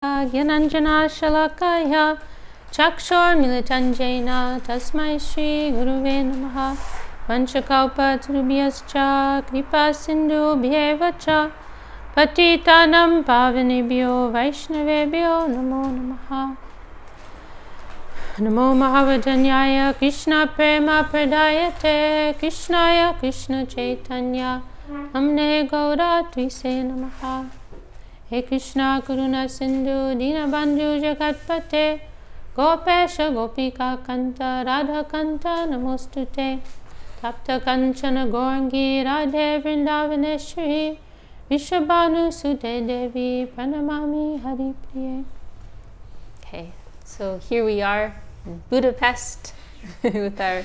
Gyananjana Shalakaya Chakshor Militanjena Tasmai Shri Guruve Namaha Vanchakalpa Trubhyascha Kripa Sindhu Bhyevacha Patitanam Pavanebhyo Vaishnavebhyo Namo Namaha Namo Mahavajanyaya Krishna Prema Pradayate Krishnaya Krishna Chaitanya Namne Gaura Twise Namaha He Krishna Karuna Sindhu Dinabandhu Jagatpate Gopesha Gopika Kanta Radha Kanta Namostute Tapta Kanchana Gorangi Radhe Vrindavaneshwari Vishabhanu Sute Devi Pranamami Hari Priye. Okay, so here we are in Budapest with our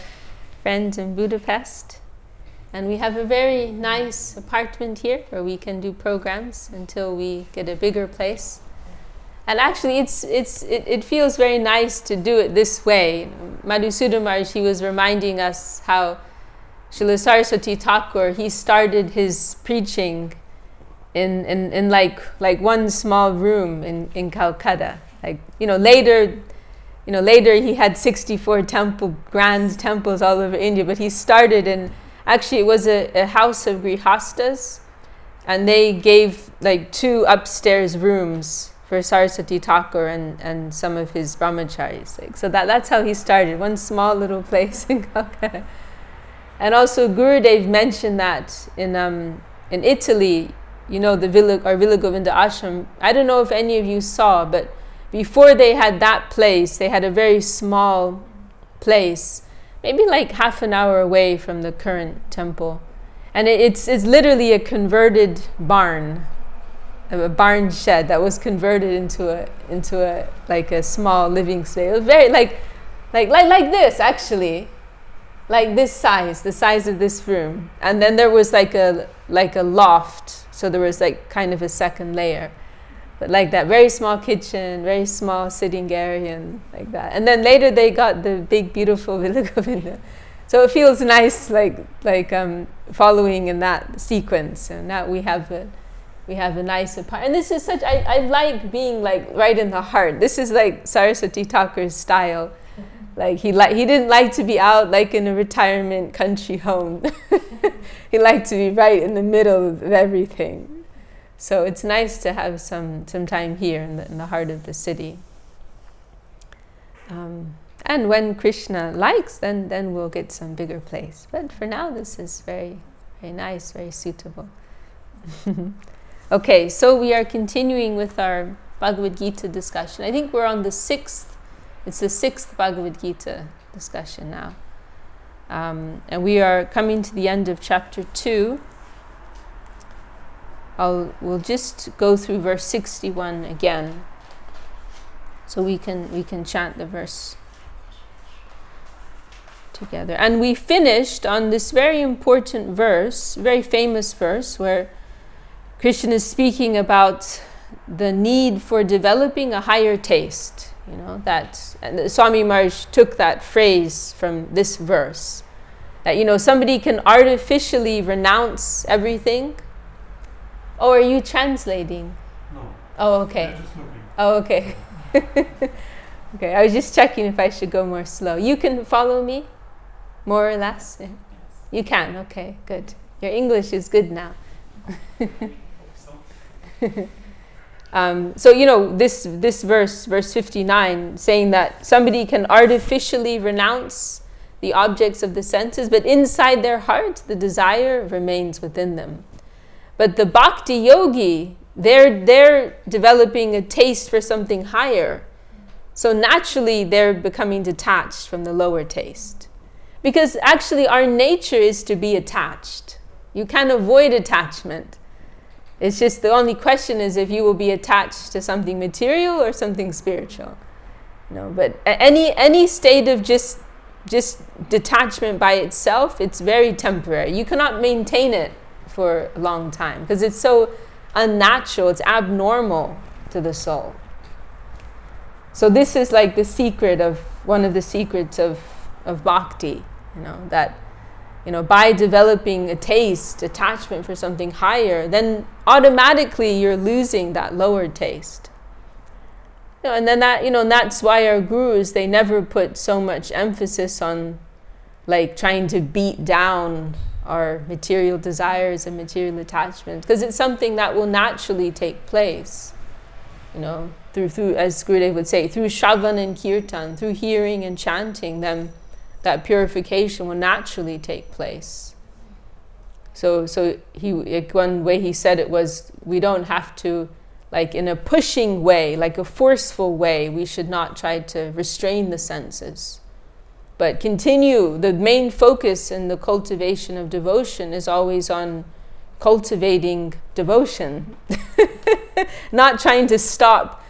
friends in Budapest. And we have a very nice apartment here where we can do programs until we get a bigger place. And actually it feels very nice to do it this way. Madhusudana Maharaj, he was reminding us how Srila Saraswati Thakur, he started his preaching in like one small room in Calcutta. Like, later he had 64 grand temples all over India, but he started in, actually it was a house of grihastas, and they gave like 2 upstairs rooms for Saraswati Thakur and some of his brahmacharis. Like, so that's how he started, one small little place in Calcutta. And also Gurudev mentioned that in Italy, the Villa Govinda ashram, I don't know if any of you saw, but before they had that place, they had a very small place, maybe like half an hour away from the current temple. And it's literally a converted barn, a barn shed that was converted into a like a small living space. It was very like this, actually, like this size, the size of this room. And then there was like a loft, so there was like kind of a second layer. But like that, very small kitchen, very small sitting area, and like that. And then later they got the big, beautiful Villa Govinda. So it feels nice, like following in that sequence. And now we have a nice apartment. And this is such, I like being like right in the heart. This is like Saraswati Thakur's style. Like he didn't like to be out like in a retirement country home. He liked to be right in the middle of everything. So it's nice to have some time here in the heart of the city. And when Krishna likes, then we'll get some bigger place. But for now, this is very, very nice, very suitable. Okay, so we are continuing with our Bhagavad Gita discussion. I think we're on the 6th, it's the 6th Bhagavad Gita discussion now. And we are coming to the end of chapter 2. We'll just go through verse 61 again, so we can chant the verse together. And we finished on this very important verse, very famous verse, where Krishna is speaking about the need for developing a higher taste. And Swami Maharaj took that phrase from this verse, that somebody can artificially renounce everything. Oh, are you translating? No. Oh, okay. Oh, okay. Okay, I was just checking if I should go more slow. You can follow me, more or less? Yeah. Yes. You can, okay, good. Your English is good now. So, this verse 59, saying that somebody can artificially renounce the objects of the senses, but inside their heart, the desire remains within them. But the bhakti yogi, they're developing a taste for something higher. So naturally, they're becoming detached from the lower taste. Because actually, our nature is to be attached. You can't avoid attachment. It's just the only question is if you will be attached to something material or something spiritual. But any state of just detachment by itself, it's very temporary. You cannot maintain it for a long time because it's so unnatural, it's abnormal to the soul. So this is like the secret of, one of the secrets of bhakti, that by developing a taste, attachment for something higher, then automatically you're losing that lower taste. And then that, and that's why our gurus, they never put so much emphasis on like trying to beat down our material desires and material attachments, because it's something that will naturally take place, through, as Gurudev would say, through Shravan and Kirtan, through hearing and chanting, then that purification will naturally take place. So one way he said it was, we don't have to, like in a pushing way, like a forceful way, we should not try to restrain the senses, but continue. The main focus in the cultivation of devotion is always on cultivating devotion, not trying to stop.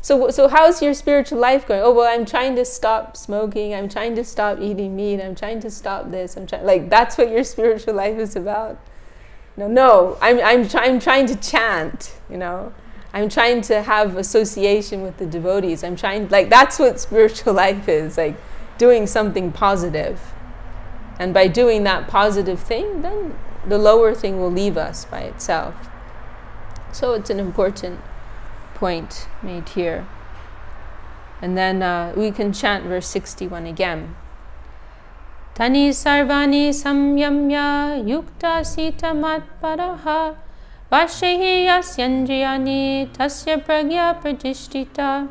So how's your spiritual life going? Oh, well, I'm trying to stop smoking. I'm trying to stop eating meat. I'm trying to stop this. Like, that's what your spiritual life is about. No, I'm trying to chant, I'm trying to have association with the devotees. That's what spiritual life is, like doing something positive. And by doing that positive thing, then the lower thing will leave us by itself. So it's an important point made here. And then we can chant verse 61 again. Tani sarvani samyamya yukta sita matparaha vashehi yasyanjayani tasya pragya pratishtita.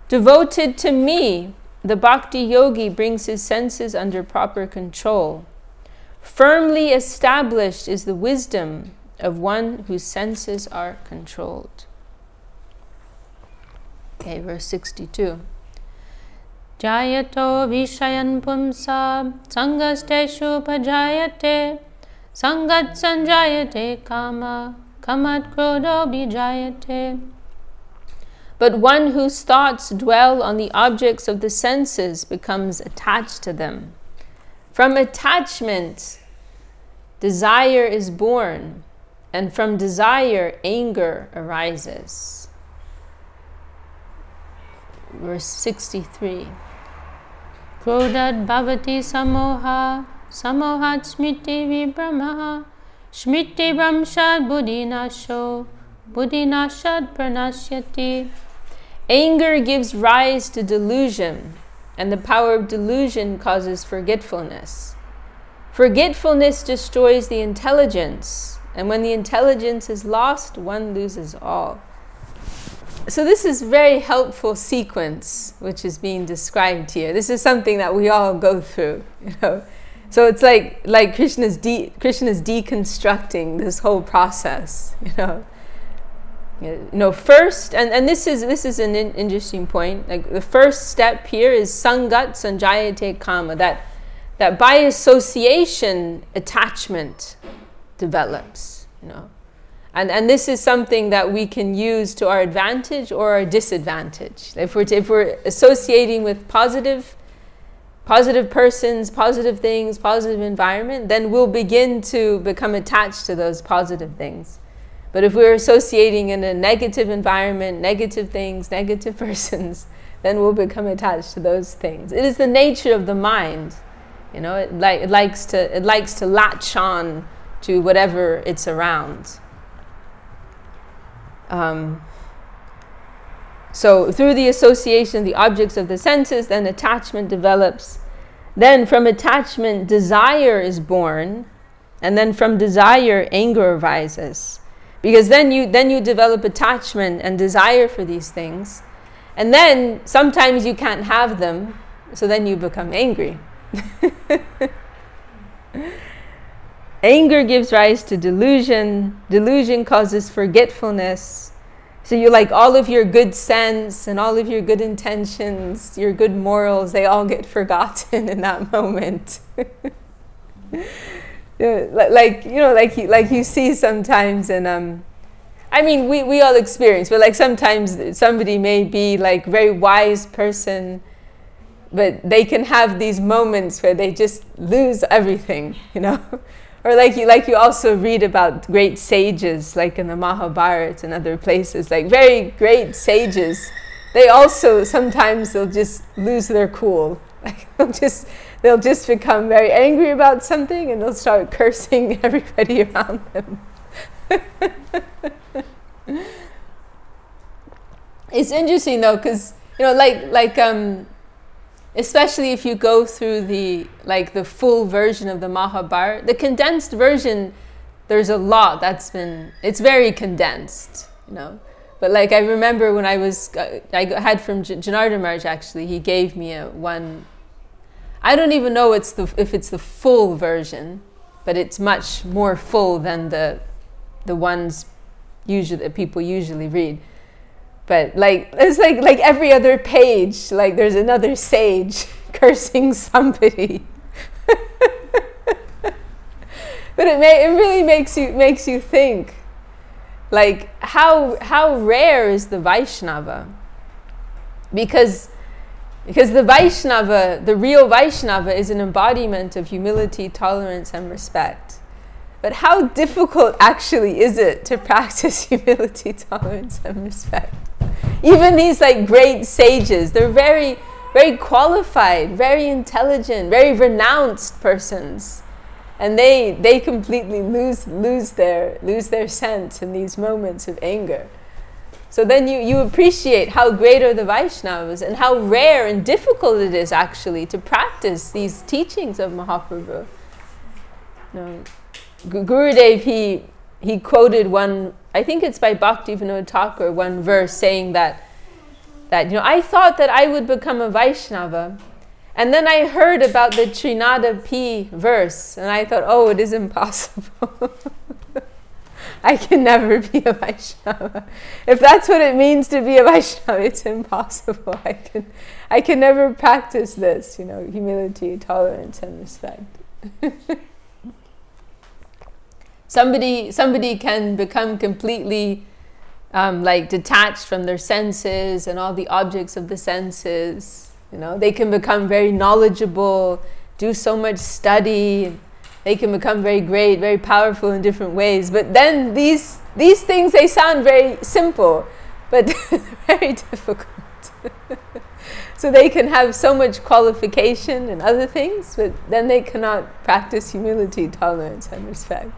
Devoted to me, the bhakti yogi brings his senses under proper control. Firmly established is the wisdom of one whose senses are controlled. Okay, verse 62. Jayato vishayan pumsa sangasteshu bhajayate sangat sanjayate kama kamat krodo bijayate. But one whose thoughts dwell on the objects of the senses becomes attached to them. From attachment, desire is born, and from desire, anger arises. Verse 63. Krodad bhavati samoha, samohat smriti vibramaha, smriti bramshad buddhinasho, buddhinashad pranasyati. Anger gives rise to delusion, and the power of delusion causes forgetfulness. Forgetfulness destroys the intelligence, and when the intelligence is lost, one loses all. So this is a very helpful sequence which is being described here. This is something that we all go through, So it's like Krishna's deconstructing this whole process, First, and this is an interesting point. Like the first step here is sangat sanjayate kama, that by association attachment develops, And this is something that we can use to our advantage or our disadvantage. If we're associating with positive persons, positive things, positive environment, then we'll begin to become attached to those positive things. But if we're associating in a negative environment, negative things, negative persons, then we'll become attached to those things. It is the nature of the mind. It likes to latch on to whatever it's around. So through the association of the objects of the senses, then attachment develops. Then from attachment, desire is born, and then from desire, anger arises. Because then you develop attachment and desire for these things, and then sometimes you can't have them, so then you become angry. Anger gives rise to delusion. Delusion causes forgetfulness. So you all of your good sense and all of your good intentions, your good morals, they all get forgotten in that moment. Like you see sometimes, and we all experience, but sometimes somebody may be very wise person, but they can have these moments where they just lose everything, Or you also read about great sages, like in the Mahabharata and other places, very great sages. They also sometimes they'll just lose their cool. They'll just become very angry about something, and they'll start cursing everybody around them. It's interesting though, because especially if you go through the full version of the Mahabharata, the condensed version, there's a lot it's very condensed, But like I remember when I had from Janardhan Maharaj, actually, he gave me one. I don't even know if it's the full version, but it's much more full than the ones that people usually read. But it's like every other page, like there's another sage cursing somebody. But it really makes you think, like how rare is the Vaishnava? Because the Vaishnava, the real Vaishnava, is an embodiment of humility, tolerance, and respect. But how difficult actually is it to practice humility, tolerance, and respect? Even these great sages, they're very, very qualified, very intelligent, very renounced persons. And they completely lose their sense in these moments of anger. So then you appreciate how great are the Vaishnavas and how rare and difficult it is actually to practice these teachings of Mahaprabhu. Gurudev, he quoted one, I think it's by Bhaktivinoda Thakur, one verse saying that I thought that I would become a Vaishnava, and then I heard about the Trinada P verse, and I thought, oh, it is impossible. I can never be a Vaishnava. If that's what it means to be a Vaishnava, it's impossible. I can never practice this, humility, tolerance, and respect. Somebody can become completely detached from their senses and all the objects of the senses. They can become very knowledgeable, do so much study. They can become very great, very powerful in different ways. But then these things, they sound very simple, but very difficult. So they can have so much qualification and other things, but then they cannot practice humility, tolerance, and respect.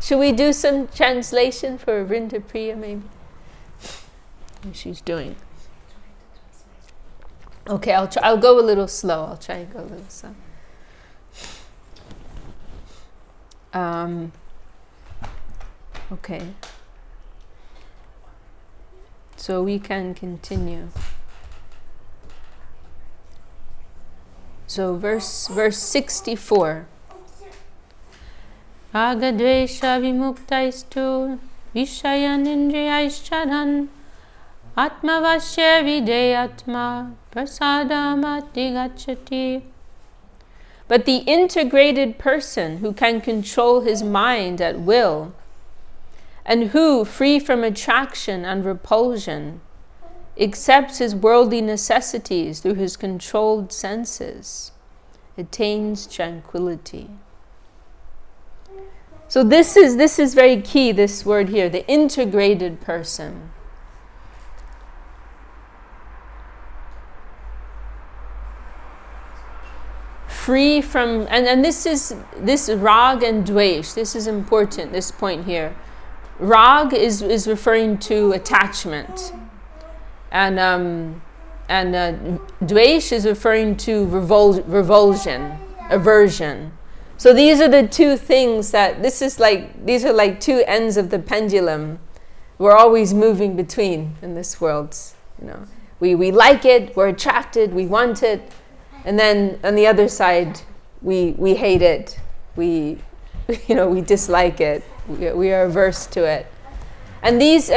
Should we do some translation for Vrinda Priya, maybe? What she's doing. Okay, I'll go a little slow. I'll try and go a little slow. Okay. So we can continue. So verse 64. Ragadvesha vimuktaisthu vishayan indriyaischaran atmavasya videyatma prasadamati gacchati. But the integrated person who can control his mind at will, and who, free from attraction and repulsion, accepts his worldly necessities through his controlled senses, attains tranquility. So this is very key, this word here, the integrated person. Free from, and this rag and dvesh, this is important, this point here. Rag is referring to attachment, and dvesh is referring to revulsion, aversion. So these are the two things that, these are like two ends of the pendulum we're always moving between in this world. We like it, we're attracted, we want it, and then on the other side, we hate it, we dislike it, we are averse to it. And these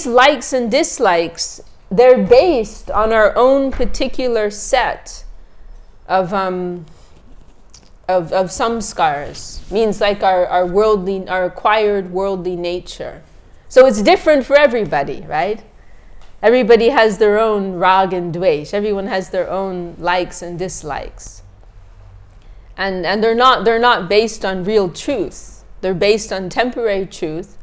likes and dislikes, they're based on our own particular set of samskars, means like our acquired worldly nature. So it's different for everybody, right? Everybody has their own rag and dvesh. Everyone has their own likes and dislikes. And they're not based on real truth. They're based on temporary truth,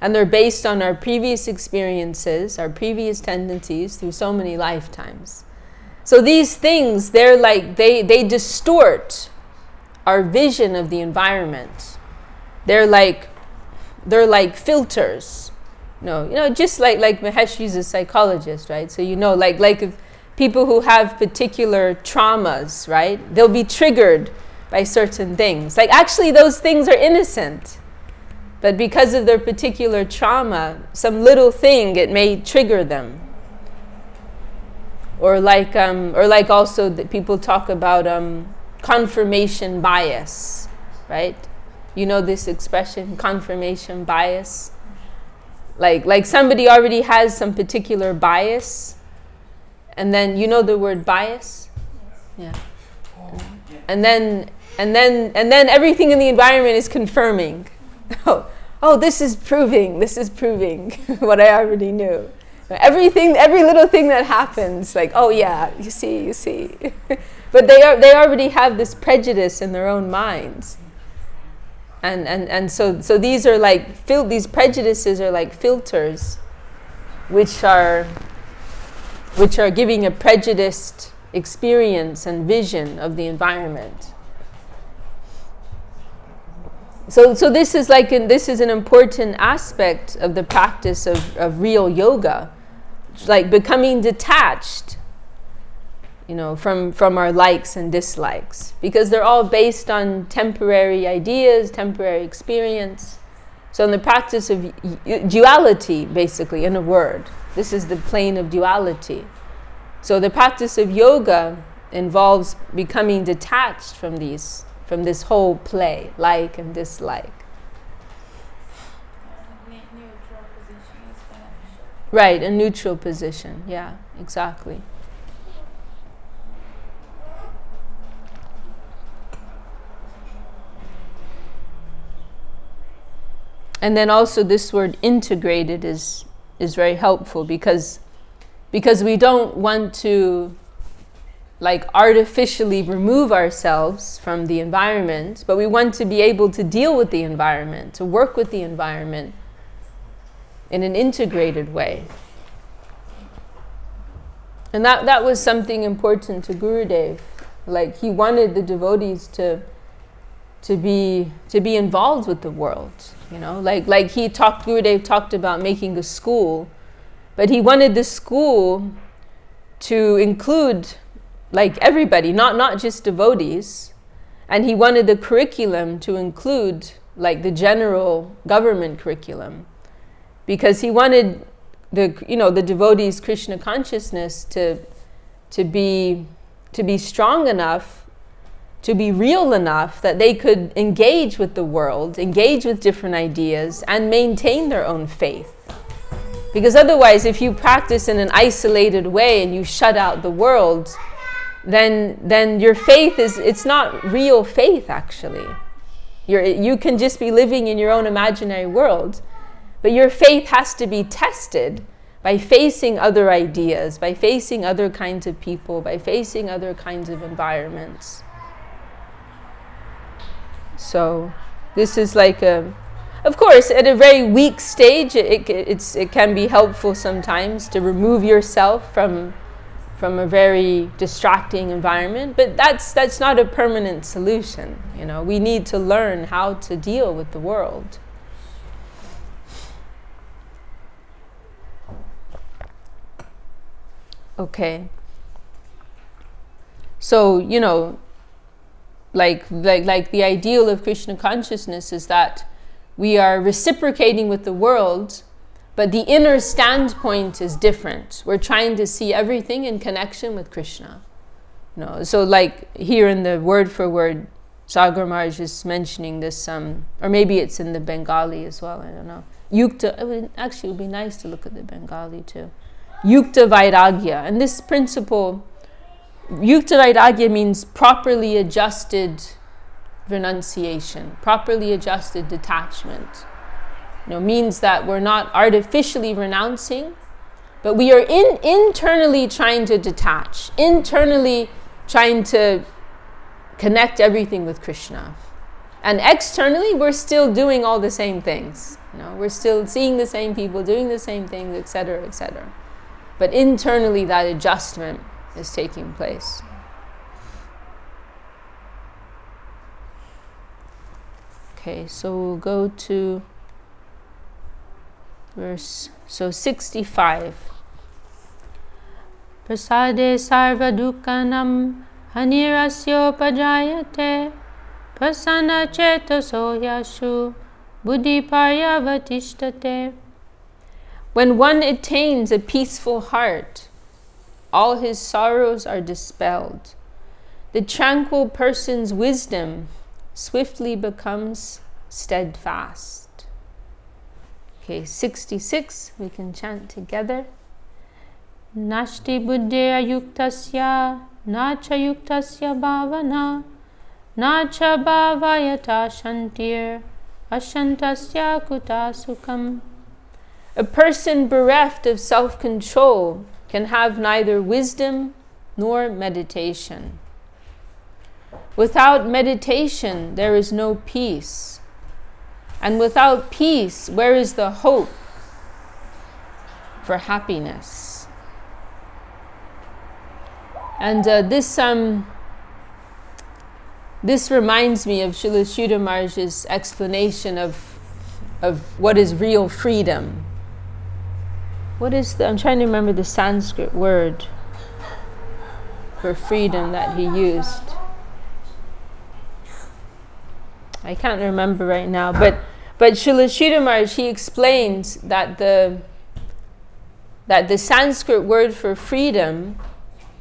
and they're based on our previous experiences, our previous tendencies through so many lifetimes. So these things, they're like, they distort our vision of the environment. They're like they're like filters. Just like Mahesh is a psychologist, right? So like if people who have particular traumas, right? They'll be triggered by certain things. Like actually those things are innocent. But because of their particular trauma, some little thing, it may trigger them. Or like also that people talk about confirmation bias, right? You know this expression, confirmation bias? Like somebody already has some particular bias, and then you know the word bias? Yeah. And then everything in the environment is confirming. Oh, this is proving what I already knew. Every little thing that happens, like, oh yeah, you see. But they already have this prejudice in their own minds. And so these are like these prejudices are like filters which are giving a prejudiced experience and vision of the environment. So this is an important aspect of the practice of real yoga, like becoming detached, from our likes and dislikes, because they're all based on temporary ideas, temporary experience. So in the practice of duality, basically, in a word, this is the plane of duality. So the practice of yoga involves becoming detached from this whole play, like and dislike. Neutral position is beneficial. Right, a neutral position. Yeah, exactly. And then also this word integrated is very helpful because we don't want to like artificially remove ourselves from the environment, but we want to be able to deal with the environment, to work with the environment in an integrated way. And that was something important to Gurudev. Like he wanted the devotees to be involved with the world. Like Gurudev talked about making a school, but he wanted the school to include like everybody, not just devotees. And he wanted the curriculum to include like the general government curriculum, because he wanted the devotees' Krishna consciousness to be strong enough, to be real enough that they could engage with the world, engage with different ideas, and maintain their own faith. Because otherwise, if you practice in an isolated way and you shut out the world, then your faith it's not real faith, actually. You can just be living in your own imaginary world, but your faith has to be tested by facing other ideas, by facing other kinds of people, by facing other kinds of environments. So this is like of course, at a very weak stage, it can be helpful sometimes to remove yourself from a very distracting environment, but that's not a permanent solution. We need to learn how to deal with the world. Okay. So, like the ideal of Krishna consciousness is that we are reciprocating with the world, but the inner standpoint is different. We're trying to see everything in connection with Krishna. So like here in the word for word, Sagar Maharaj is mentioning this, or maybe it's in the Bengali as well, I don't know. Yukta, it would be nice to look at the Bengali too. Yukta Vairagya, and this principle, Yukta Vairagya means properly adjusted renunciation, properly adjusted detachment. Means that we're not artificially renouncing, but we are internally trying to detach, internally trying to connect everything with Krishna. And externally, we're still doing all the same things. We're still seeing the same people, doing the same things, etc., etc. But internally, that adjustment is taking place. Okay, so we'll go to So 65. Prasade sarva dukkanam hanirasyo pajayate prasana chetaso yashu buddhi paryavatishtate. When one attains a peaceful heart, all his sorrows are dispelled. The tranquil person's wisdom swiftly becomes steadfast. Okay, 66, we can chant together. Nashti buddhya yuktasya nacha yuktasya bhavana nacha bhavayata shantir ashantasya kuta sukham. A person bereft of self-control can have neither wisdom nor meditation. Without meditation, there is no peace. And without peace, where is the hope for happiness? And this reminds me of Srila Sridhar Maharaj's explanation of what is real freedom. I'm trying to remember the Sanskrit word for freedom that he used. I can't remember right now, but Srila Sridhar Maharaj, he explains that the Sanskrit word for freedom,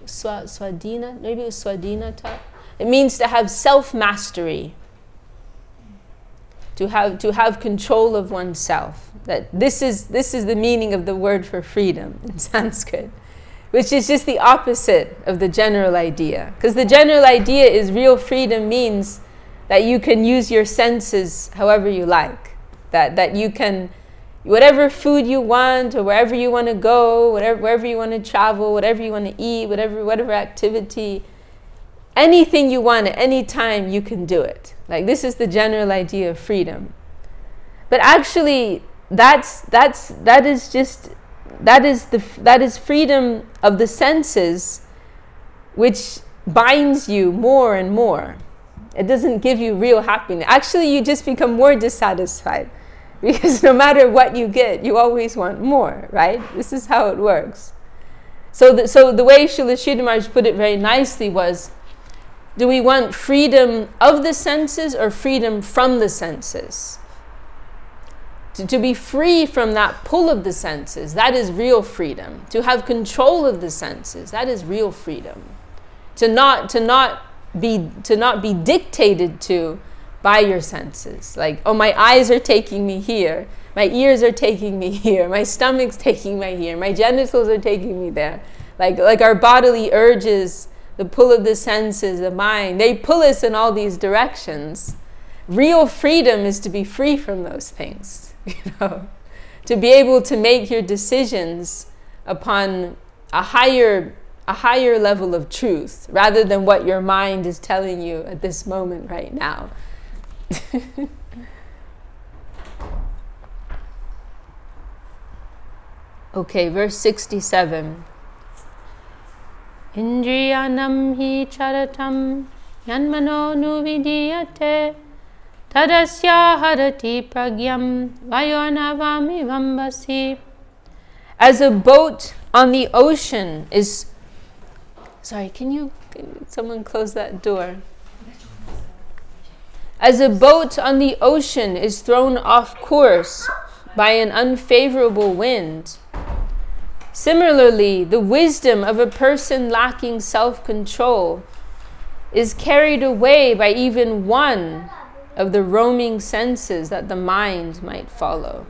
swadhina, maybe it was swadhinata, it means to have self-mastery, to have control of oneself. That this is the meaning of the word for freedom in Sanskrit, which is just the opposite of the general idea. Because the general idea is real freedom means that you can use your senses however you like. That you can, whatever food you want, or wherever you want to go, wherever you want to travel, whatever you want to eat, whatever activity, anything you want at any time, you can do it. Like, this is the general idea of freedom. But actually, that is freedom of the senses, which binds you more and more. It doesn't give you real happiness. Actually, you just become more dissatisfied, because no matter what you get, you always want more, right? This is how it works. So the way Srila Sridhar Maharaj put it very nicely was, do we want freedom of the senses or freedom from the senses? To be free from that pull of the senses, that is real freedom. To have control of the senses, that is real freedom. To not be dictated to by your senses. Like, oh, my eyes are taking me here, my ears are taking me here, my stomach's taking me here, my genitals are taking me there. Like our bodily urges, the pull of the senses, the mind, they pull us in all these directions. Real freedom is to be free from those things. To be able to make your decisions upon a higher level of truth, rather than what your mind is telling you at this moment right now. Okay, verse 67. Indriyanam hi charatam yanmano nuvidiyate tadasya harati pragyam vayornavami vambasi. As a boat on the ocean is... Sorry, can someone close that door? As a boat on the ocean is thrown off course by an unfavorable wind, similarly, the wisdom of a person lacking self-control is carried away by even one of the roaming senses that the mind might follow.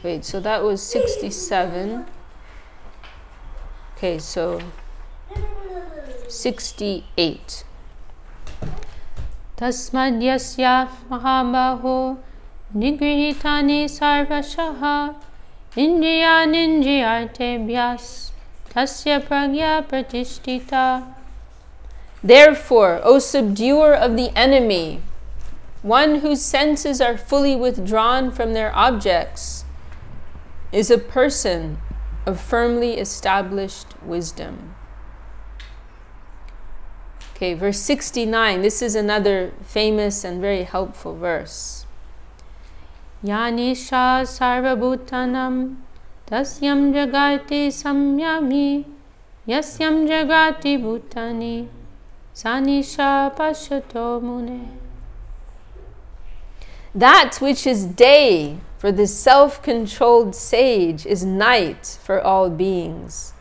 Wait, so that was 67. Okay, so 68. Tasmad yasya mahabaho nigrihitani sarvashaha indriyanindriyartebhyas tasya pragya pratishtita. Therefore, O subduer of the enemy, one whose senses are fully withdrawn from their objects, is a person of firmly established wisdom. Okay, verse 69. This is another famous and very helpful verse. Yanisha sarvabhutanam tasyam jagati samyami yasyam jagati bhutani sanisha pashato mune. That which is day for the self-controlled sage is night for all beings.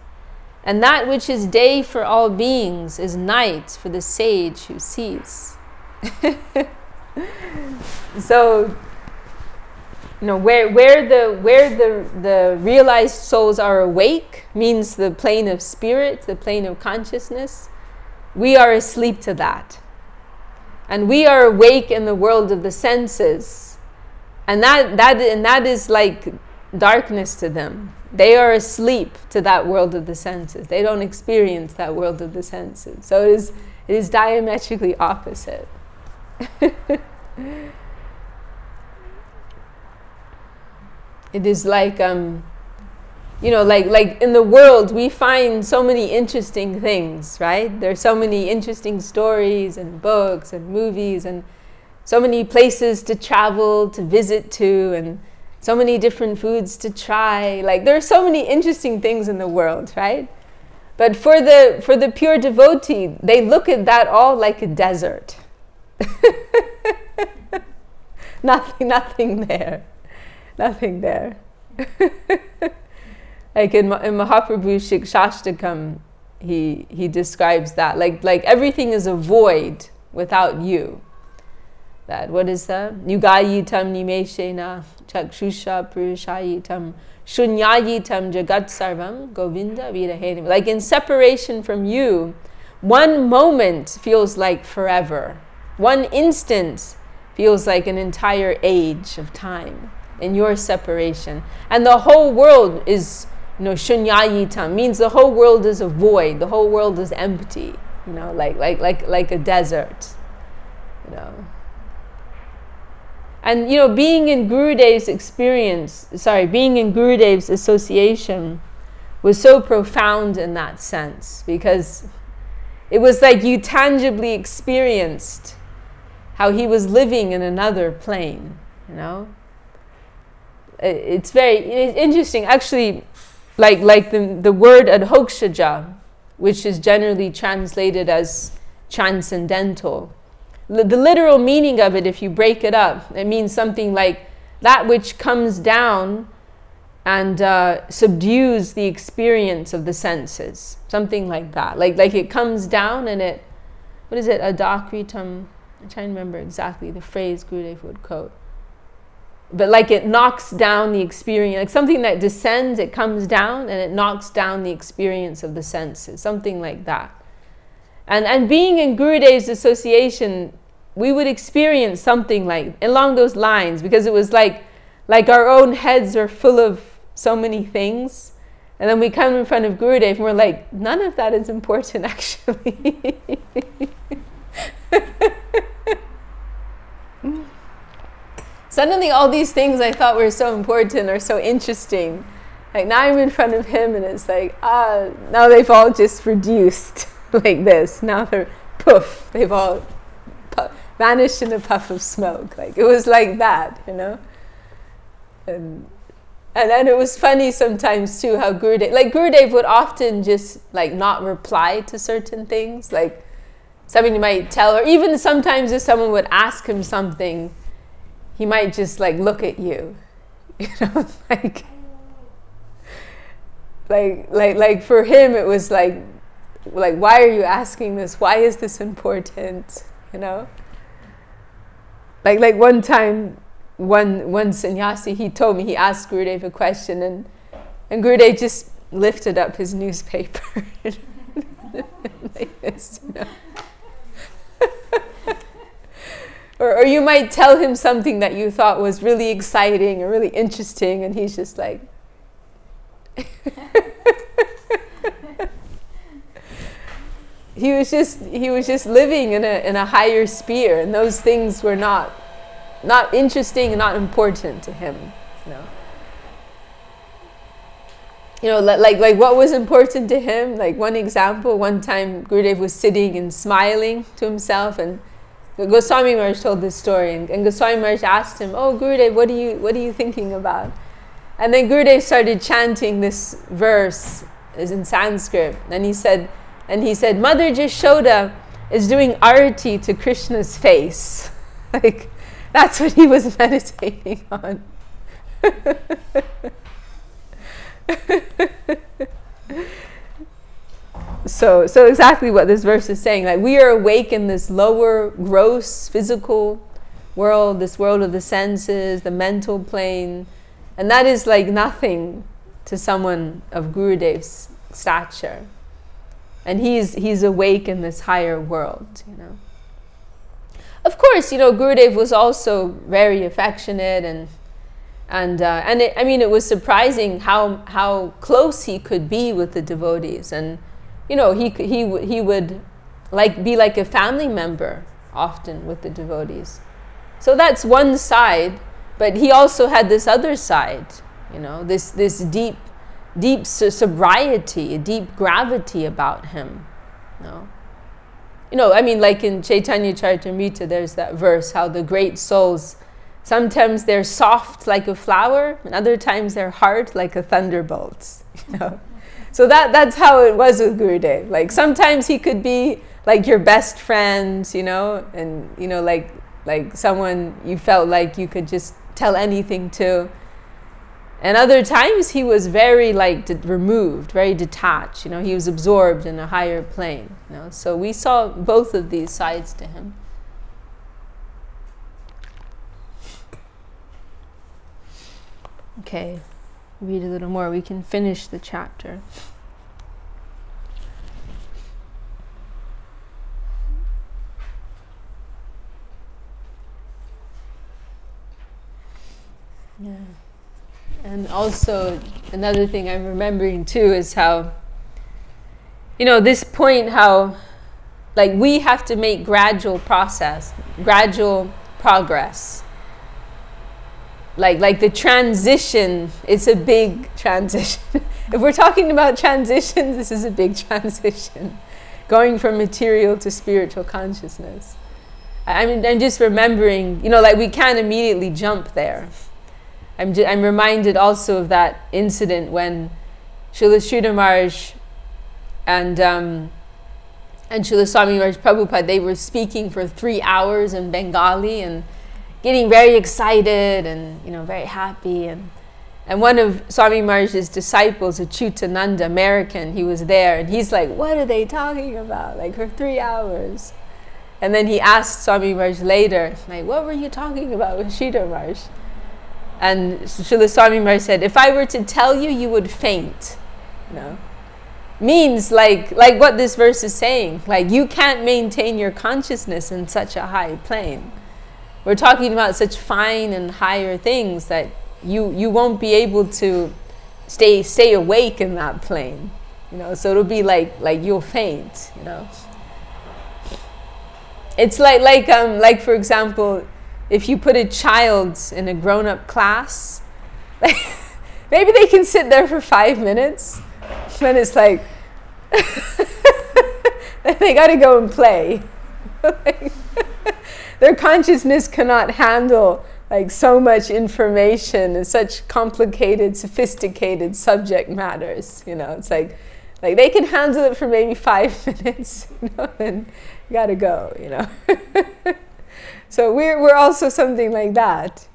And that which is day for all beings is night for the sage who sees. So, where the realized souls are awake means the plane of spirit, the plane of consciousness. We are asleep to that. And we are awake in the world of the senses. And that is like darkness to them. They are asleep to that world of the senses. They don't experience that world of the senses. So it is diametrically opposite. It is like, like in the world, we find so many interesting things, right? There's so many interesting stories and books and movies and so many places to travel, to visit to, and so many different foods to try. Like, there are so many interesting things in the world, right? But for the pure devotee, they look at that all like a desert. Nothing there. Nothing there. Like in Mahaprabhu's Shikshashtakam, he describes that. Like everything is a void without you. That, what is that? Yugayitam nimeshena chakshusha purushayitam shunyayitam jagat sarvam govinda virahenim. Like in separation from you, one moment feels like forever. One instant feels like an entire age of time in your separation. And the whole world is, shunyayitam, means the whole world is a void. The whole world is empty. Like a desert. And being in Gurudev's association was so profound in that sense, because it was like you tangibly experienced how he was living in another plane, It's interesting, actually, like the word adhokshaja, which is generally translated as transcendental. The literal meaning of it, if you break it up, it means something like that which comes down and subdues the experience of the senses. Something like that. Like it comes down and it, what is it? Adakritam. I'm trying to remember exactly the phrase Gurudev would quote. But like it knocks down the experience, like something that descends, it comes down and it knocks down the experience of the senses. Something like that. And being in Gurudev's association, we would experience something like along those lines, because it was like our own heads are full of so many things, and then we come in front of Gurudev and we're like, none of that is important actually. Suddenly all these things I thought were so important or so interesting, like now I'm in front of him and it's like, now they've all just reduced. Like this. Now they're poof. They've all vanished in a puff of smoke. Like it was like that, And it was funny sometimes too how Gurudev would often just like not reply to certain things. Like somebody might tell, or even sometimes if someone would ask him something, he might just like look at you. Like for him it was like, why are you asking this? Why is this important? Like one time, one sannyasi, he told me, he asked Gurudev a question, and Gurudev just lifted up his newspaper like this, or you might tell him something that you thought was really exciting or really interesting, and he's just like he was just living in a higher sphere, and those things were not interesting and not important to him, like what was important to him. Like one example, one time Gurudev was sitting and smiling to himself, and Goswami Maharaj told this story, and Goswami Maharaj asked him, "Oh Gurudev, what are you thinking about?" And then Gurudev started chanting this verse, is in Sanskrit, and he said, Mother Jashoda is doing arati to Krishna's face. Like that's what he was meditating on. So exactly what this verse is saying. Like we are awake in this lower, gross, physical world, this world of the senses, the mental plane, and that is like nothing to someone of Gurudev's stature. And he's awake in this higher world, Of course, Gurudev was also very affectionate and it was surprising how close he could be with the devotees, and he would be like a family member often with the devotees. So that's one side, but he also had this other side, this deep sobriety, a deep gravity about him. Like in Chaitanya Charitamrita, there's that verse how the great souls, sometimes they're soft like a flower, and other times they're hard like a thunderbolt. So that's how it was with Gurudev. Like sometimes he could be like your best friend, and like someone you felt like you could just tell anything to. And other times he was very removed, very detached. He was absorbed in a higher plane. So we saw both of these sides to him. Okay, read a little more. We can finish the chapter. Yeah. And also another thing I'm remembering too is how, this point how we have to make gradual progress. Like the transition, it's a big transition. If we're talking about transitions, this is a big transition. Going from material to spiritual consciousness. I'm just remembering, we can't immediately jump there. I'm reminded also of that incident when Srila Sridhar Maharaj and Srila Swami Maharaj Prabhupada, they were speaking for 3 hours in Bengali and getting very excited and very happy, and one of Swami Maharaj's disciples, Achyutananda, American, he was there, and he's like, what are they talking about, for 3 hours? And then he asked Swami Maharaj later, what were you talking about with Sridhar Maharaj? And Srila Swami Maharaj said, if I were to tell you, you would faint. Means like what this verse is saying, you can't maintain your consciousness in such a high plane. We're talking about such fine and higher things that you won't be able to stay awake in that plane. So it'll be like you'll faint. It's like for example, if you put a child in a grown-up class, maybe they can sit there for 5 minutes, then it's like they got to go and play. Their consciousness cannot handle so much information and such complicated, sophisticated subject matters. It's like they can handle it for maybe 5 minutes, then you got to go. So we're also something like that,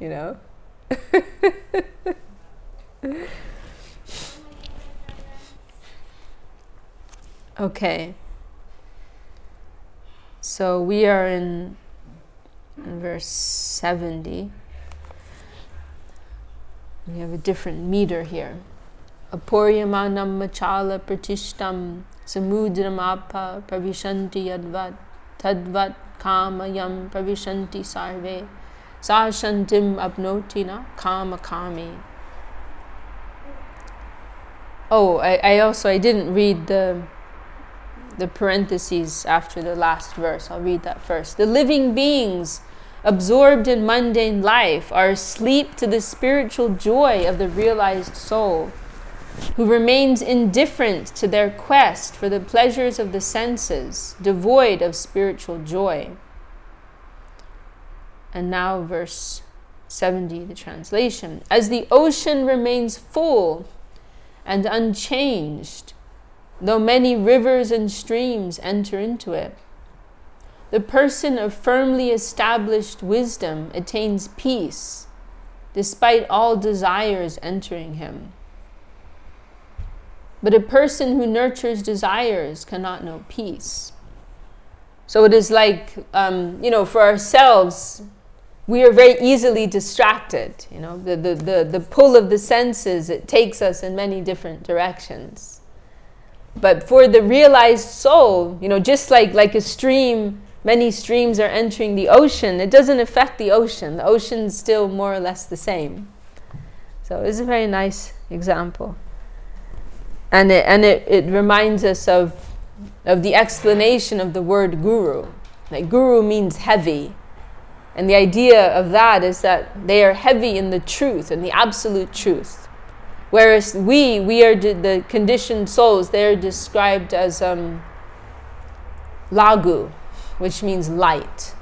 Okay. So we are in verse 70. We have a different meter here. Aporyamanam machala pratishtam samudram apa pravishanti yadvat tadvat kamayam pravishanti sarve sashantim apnotina kama kami. Oh, I didn't read the parentheses after the last verse. I'll read that first. The living beings absorbed in mundane life are asleep to the spiritual joy of the realized soul. who remains indifferent to their quest for the pleasures of the senses, devoid of spiritual joy. And now verse 70, the translation. As the ocean remains full and unchanged, though many rivers and streams enter into it, the person of firmly established wisdom attains peace, despite all desires entering him. But a person who nurtures desires cannot know peace. So it is like, for ourselves, we are very easily distracted. The pull of the senses, it takes us in many different directions. But for the realized soul, just like a stream, many streams are entering the ocean, it doesn't affect the ocean. The ocean's still more or less the same. So it's a very nice example. And it reminds us of the explanation of the word guru. Like guru means heavy. And the idea of that is that they are heavy in the truth, in the absolute truth. Whereas we are the conditioned souls, they are described as lagu, which means light.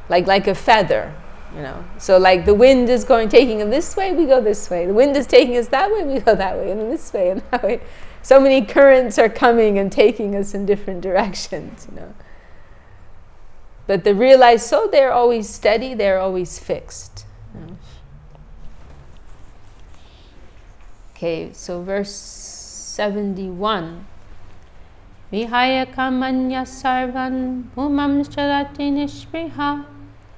Like a feather, So like the wind is taking us this way, we go this way. The wind is taking us that way, we go that way, and then this way and that way. So many currents are coming and taking us in different directions, But the realized soul, they're always steady, they're always fixed. Okay, so verse 71. Vihaya kamanya sarvan bhumam charati nishpriha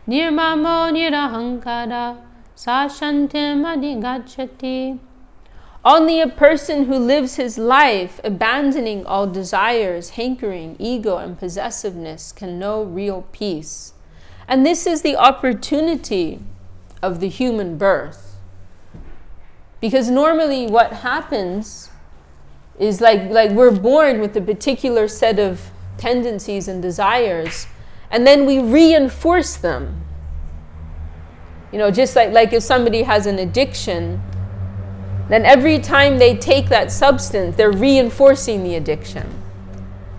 nirmamo nirahankara sashantim adigachati. Only a person who lives his life abandoning all desires, hankering, ego, and possessiveness can know real peace. And this is the opportunity of the human birth. Because normally what happens is like we're born with a particular set of tendencies and desires, and then we reinforce them. Just like if somebody has an addiction, then every time they take that substance, they're reinforcing the addiction.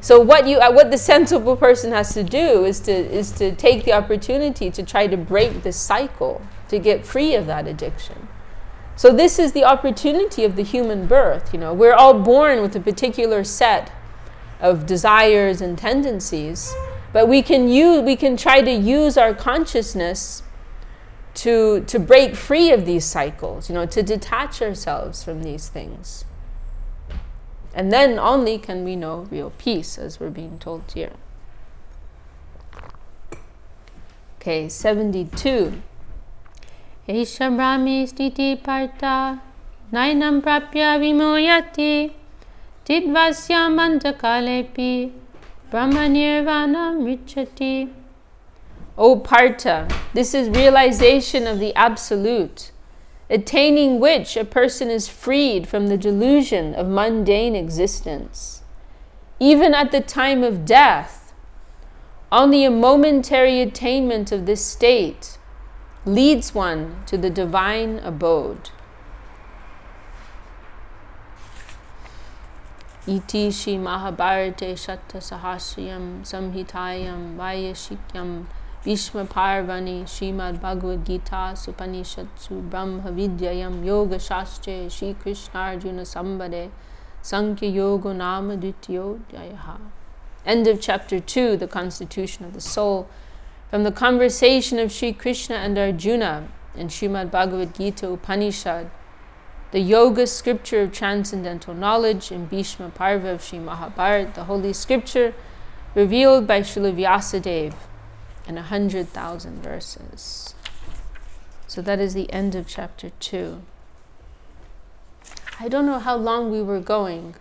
So what the sensible person has to do is to take the opportunity to try to break this cycle, to get free of that addiction. So this is the opportunity of the human birth. We're all born with a particular set of desires and tendencies, but we can try to use our consciousness to break free of these cycles, to detach ourselves from these things. And then only can we know real peace, as we're being told here. Okay, 72. Esha brahmi stiti parta nainam prapya vimoyati tidvasya mantakalepi brahma nirvana mrichati. O Partha, this is realization of the Absolute, attaining which a person is freed from the delusion of mundane existence. Even at the time of death, only a momentary attainment of this state leads one to the divine abode. Iti Shri Mahabharate Shatta Sahasrayam Samhitayam Vayashikyam Bhishma Parvani Srimad Bhagavad Gita Supanishatsu Brahma Vidyayam Yoga Shastre Shri Krishna Arjuna Sambade Sankhya Yoga Nama Dvitiyo Dhyayaha. End of chapter 2, the constitution of the soul. From the conversation of Shri Krishna and Arjuna in Srimad Bhagavad Gita Upanishad, the yoga scripture of transcendental knowledge in Bhishma Parva of Sri Mahabharata, the holy scripture revealed by Srila Vyasadeva in 100,000 verses. So that is the end of chapter 2. I don't know how long we were going.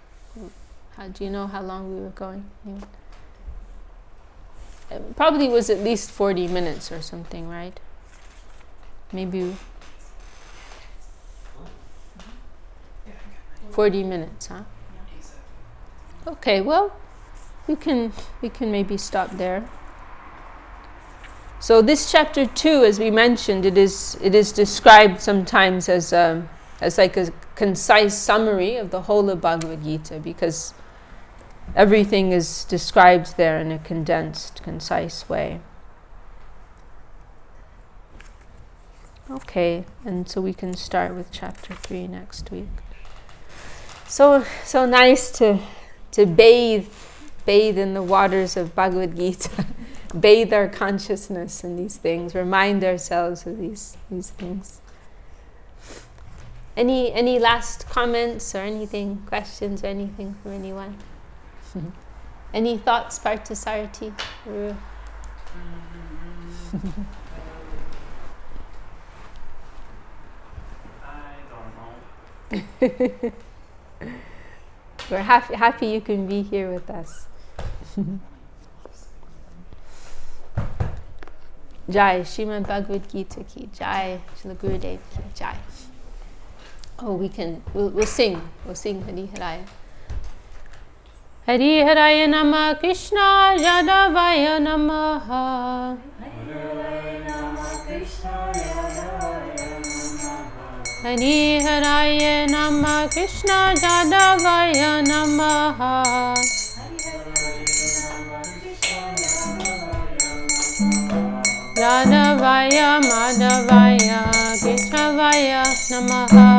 Do you know how long we were going? It probably was at least 40 minutes or something, right? Maybe 40 minutes, huh? Okay, well, we can maybe stop there. So this chapter 2, as we mentioned, it is described sometimes as like a concise summary of the whole of Bhagavad Gita, because everything is described there in a condensed, concise way. Okay, and so we can start with chapter 3 next week. So nice to bathe in the waters of Bhagavad Gita, bathe our consciousness in these things, remind ourselves of these things. Any last comments or anything, questions or anything from anyone? Any thoughts, Parthasarthi? We're happy you can be here with us. Jai, Srimad Bhagavad Gita ki Jai, Srila Gurudev ki Jai. Oh, we'll sing Hari Haraya. Hari Haraya Namah Krishna Yadavaya Namaha. Hari Haraya Namah Krishna Yadavaya Namaha. Yadavaya Madhavaya Keshavaya Namaha.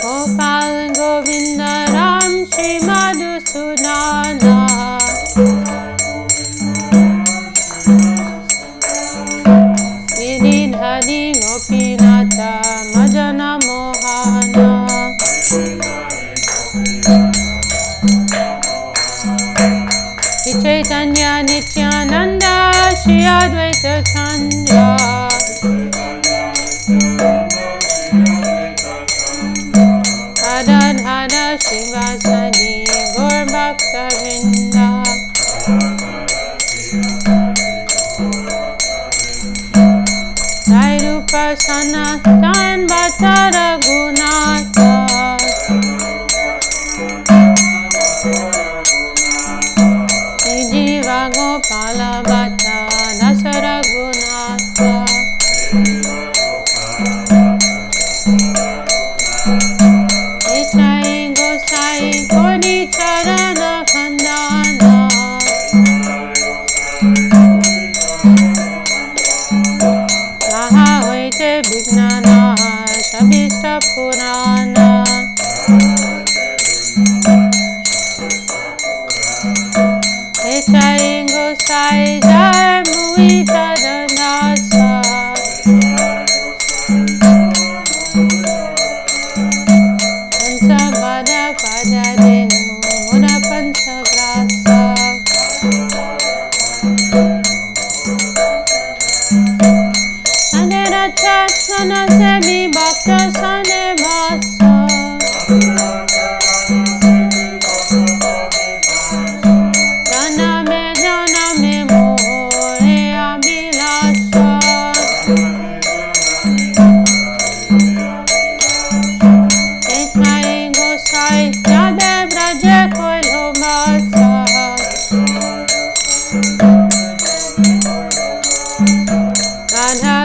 Gopal Govinda Ram Shri Madhusudana. Viridhari Gopinata Madana Mohana. Chaitanya Nityananda Shri Advaita Chandra. Adadhana Shivasadi Gaur Bhakta Vrinda. Sai Rupa Sanatan Bhatta Raghunatha. Gopala Bhatta Dasa Raghunatha. Nishai Gosai Kodi Charana Khandana. Saha Hoite Vignana Sabhishta Purana. Nishai Gosai Jai Muita Danasa. Pancha Bada Pada Denu Muda Pancha Grasa. Sandera Chasana Sebi Bhakta Sane Bhasa.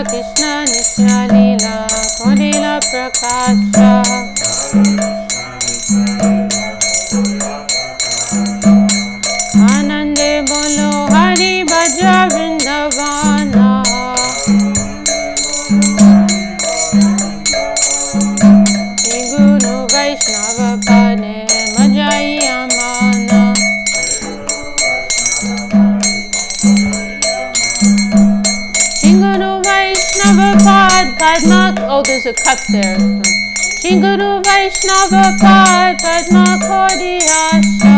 Krishna Nitya Leela Kodila Prakasha. Anande Bolo Hari Bhaja Vrindavana. Shri Guru Vaishnava Pade Majai Amana. Padma, oh, there's a cut there. Shri Guru Vaishnava Padma Kodiyasha.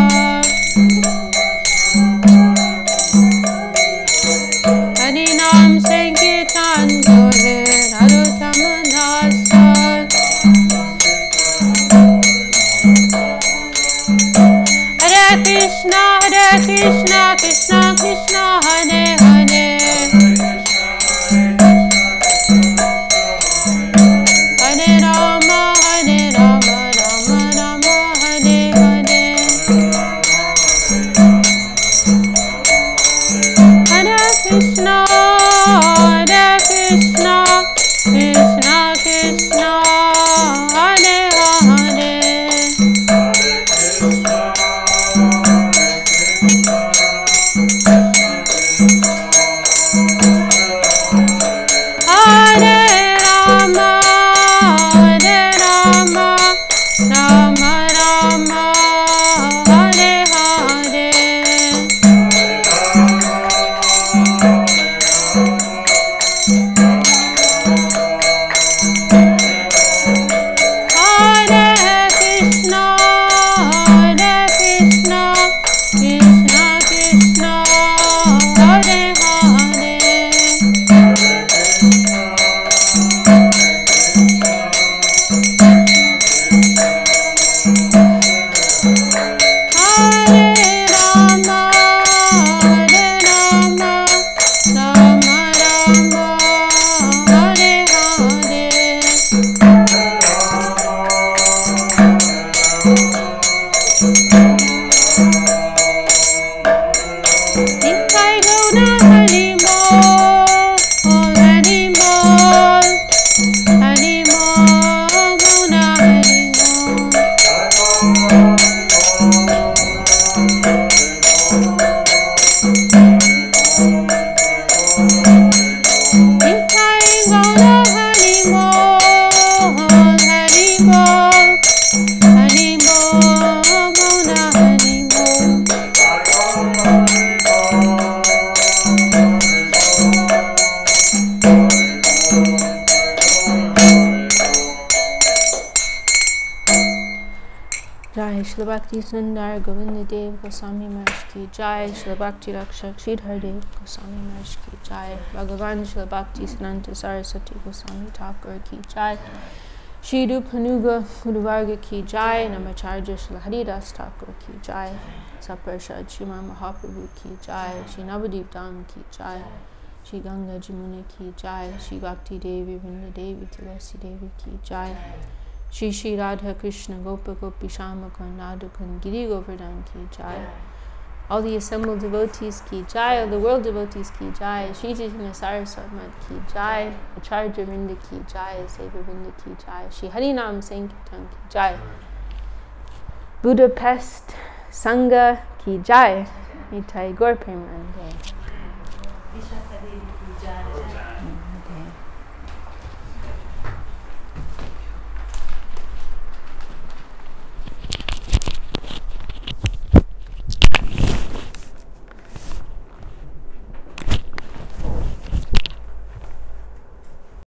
Harinam Sankirtan Gohe Narutamanasa. Hare Krishna, Krishna Krishna, Hare Hare. Krishna Shri Bhakti Sundar Govinda Dev Goswami Maharaj ki Jai, Shri Bhakti Rakshak Sridhar Dev Goswami Maharaj ki Jai, Bhagavan Shri Bhakti Siddhanta Saraswati Goswami Thakur ki Jai, Shri Rupanuga Guruvarga ki Jai, Namacharya Shri Haridas Thakur ki Jai, Saparshad Srimad Mahaprabhu ki Jai, Shri Navadip Dham ki Jai, Shri Ganga Jamuna ki Jai, Shri Bhakti Devi Vrinda Devi Tulasi Devi ki Jai, Shri Shri Radha Krishna Gopa Gopi Shama Radhakan Giri Govardhan ki Jai. All the assembled devotees ki Jai, all the world devotees ki Jai, Shri Chaitanya Saraswati ki Jai, Acharya Vrinda ki Jai, Seva Vrinda ki Jai, Shri Harinam Sankirtan ki Jai, Budapest Sangha ki Jai, Nitai Gaur Premanande.